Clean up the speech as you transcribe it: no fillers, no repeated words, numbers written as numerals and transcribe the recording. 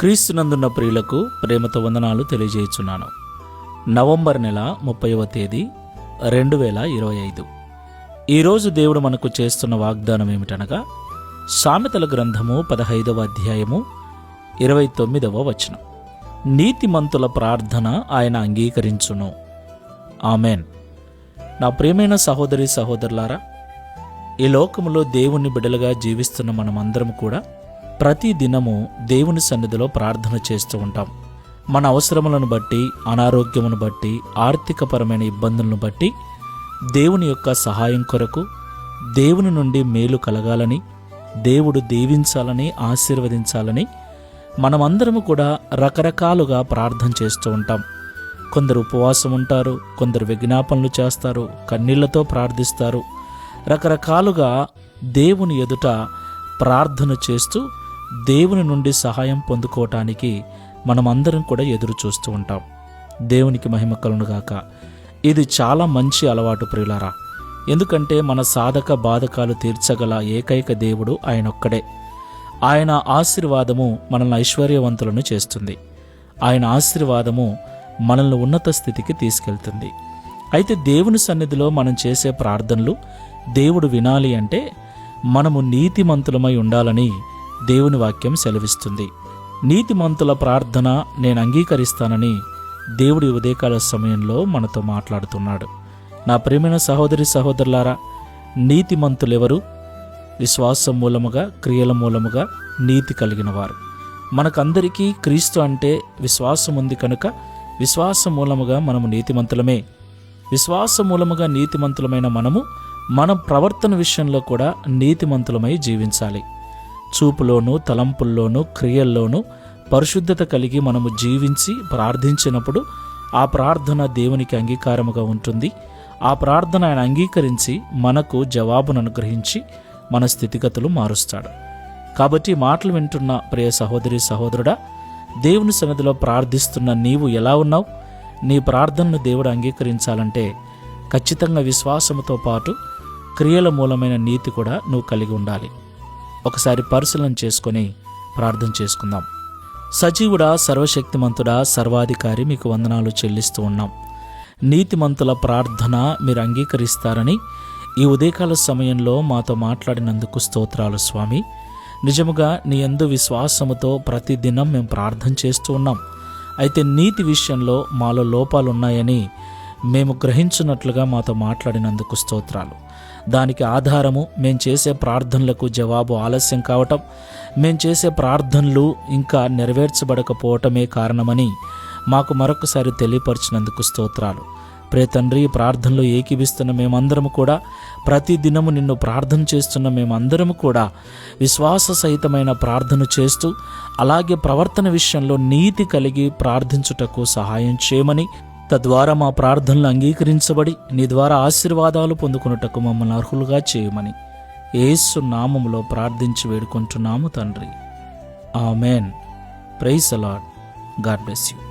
క్రీస్తునందున్న ప్రియులకు ప్రేమతో వందనాలు తెలియజేయుచున్నాను. నవంబర్ నెల 30వ తేదీ 2025. ఈరోజు దేవుడు మనకు చేస్తున్న వాగ్దానం ఏమిటనగా, సామెతల గ్రంథము 15వ అధ్యాయము 29వ వచనం. నీతిమంతుల ప్రార్థన ఆయన అంగీకరించును. ఆమెన్. నా ప్రియమైన సహోదరి సహోదరులారా, ఈ లోకములో దేవుని బిడ్డలుగా జీవిస్తున్న మనమందరం కూడా ప్రతి దినము దేవుని సన్నిధిలో ప్రార్థన చేస్తూ ఉంటాం. మన అవసరములను బట్టి, అనారోగ్యమును బట్టి, ఆర్థికపరమైన ఇబ్బందులను బట్టి దేవుని యొక్క సహాయం కొరకు, దేవుని నుండి మేలు కలగాలని, దేవుడు దీవించాలని, ఆశీర్వదించాలని మనమందరము కూడా రకరకాలుగా ప్రార్థన చేస్తూ ఉంటాం. కొందరు ఉపవాసం ఉంటారు, కొందరు విజ్ఞాపనలు చేస్తారు, కన్నీళ్లతో ప్రార్థిస్తారు. రకరకాలుగా దేవుని ఎదుట ప్రార్థన చేస్తూ దేవుని నుండి సహాయం పొందుకోవటానికి మనమందరం కూడా ఎదురు చూస్తూ ఉంటాం. దేవునికి మహిమ కలుగునుగాక. ఇది చాలా మంచి అలవాటు ప్రియులారా. ఎందుకంటే మన సాధక బాధకాలు తీర్చగల ఏకైక దేవుడు ఆయనొక్కడే. ఆయన ఆశీర్వాదము మనల్ని ఐశ్వర్యవంతులను చేస్తుంది. ఆయన ఆశీర్వాదము మనల్ని ఉన్నత స్థితికి తీసుకెళ్తుంది. అయితే దేవుని సన్నిధిలో మనం చేసే ప్రార్థనలు దేవుడు వినాలి అంటే మనము నీతిమంతులమై ఉండాలని దేవుని వాక్యం సెలవిస్తుంది. నీతిమంతుల ప్రార్థన నేను అంగీకరిస్తానని దేవుడి ఉదయకాల సమయంలో మనతో మాట్లాడుతున్నాడు. నా ప్రియమైన సహోదరి సహోదరులారా, నీతిమంతులెవరు? విశ్వాసం మూలముగా, క్రియల మూలముగా నీతి కలిగిన వారు. మనకందరికీ క్రీస్తు అంటే విశ్వాసం ఉంది కనుక విశ్వాసం మూలముగా మనము నీతిమంతులమే. విశ్వాసం మూలముగా నీతిమంతులమైన మనము మన ప్రవర్తన విషయంలో కూడా నీతిమంతులమై జీవించాలి. చూపులోను, తలంపుల్లోనూ, క్రియల్లోనూ పరిశుద్ధత కలిగి మనము జీవించి ప్రార్థించినప్పుడు ఆ ప్రార్థన దేవునికి అంగీకారముగా ఉంటుంది. ఆ ప్రార్థన ఆయన అంగీకరించి మనకు జవాబును అనుగ్రహించి మన స్థితిగతులు మారుస్తాడు. కాబట్టి మాటలు వింటున్న ప్రియ సహోదరి సహోదరుడా, దేవుని సన్నిధిలో ప్రార్థిస్తున్న నీవు ఎలా ఉన్నావు? నీ ప్రార్థనను దేవుడు అంగీకరించాలంటే ఖచ్చితంగా విశ్వాసముతో పాటు క్రియల మూలమైన నీతి కూడా నువ్వు కలిగి ఉండాలి. ఒకసారి పరిశీలన చేసుకొని ప్రార్థన చేసుకుందాం. సజీవుడా, సర్వశక్తిమంతుడా, సర్వాధికారి, మీకు వందనాలు చెల్లిస్తూ ఉన్నాం. నీతిమంతుల ప్రార్థన మీరు అంగీకరిస్తారని ఈ ఉదయకాల సమయంలో మాతో మాట్లాడినందుకు స్తోత్రాలు స్వామి. నిజముగా నీ యందు విశ్వాసముతో ప్రతిదినం మేము ప్రార్థన చేస్తూ ఉన్నాం. అయితే నీతి విషయంలో మాలో లోపాలున్నాయని మేము గ్రహించున్నట్లుగా మాతో మాట్లాడినందుకు స్తోత్రాలు. దానికి ఆధారము మేము చేసే ప్రార్థనలకు జవాబు ఆలస్యం కావటం, మేము చేసే ప్రార్థనలు ఇంకా నెరవేర్చబడకపోవటమే కారణమని మాకు మరొకసారి తెలియపరిచినందుకు స్తోత్రాలు. ప్రియ తండ్రి, ప్రార్థనలో ఏకీభిస్తున్న మేమందరము కూడా, ప్రతి దినము నిన్ను ప్రార్థన చేస్తున్న మేమందరము కూడా విశ్వాస సహితమైన ప్రార్థన చేస్తూ అలాగే ప్రవర్తన విషయంలో నీతి కలిగి ప్రార్థించుటకు సహాయం చేయమని, తద్వారా మా ప్రార్థనలు అంగీకరించబడి నీ ద్వారా ఆశీర్వాదాలు పొందుకున్నటకు మమ్మల్ని అర్హులుగా చేయమని యేసు నామములో ప్రార్థించి వేడుకుంటున్నాము తండ్రి. Amen. Praise the Lord. God bless you.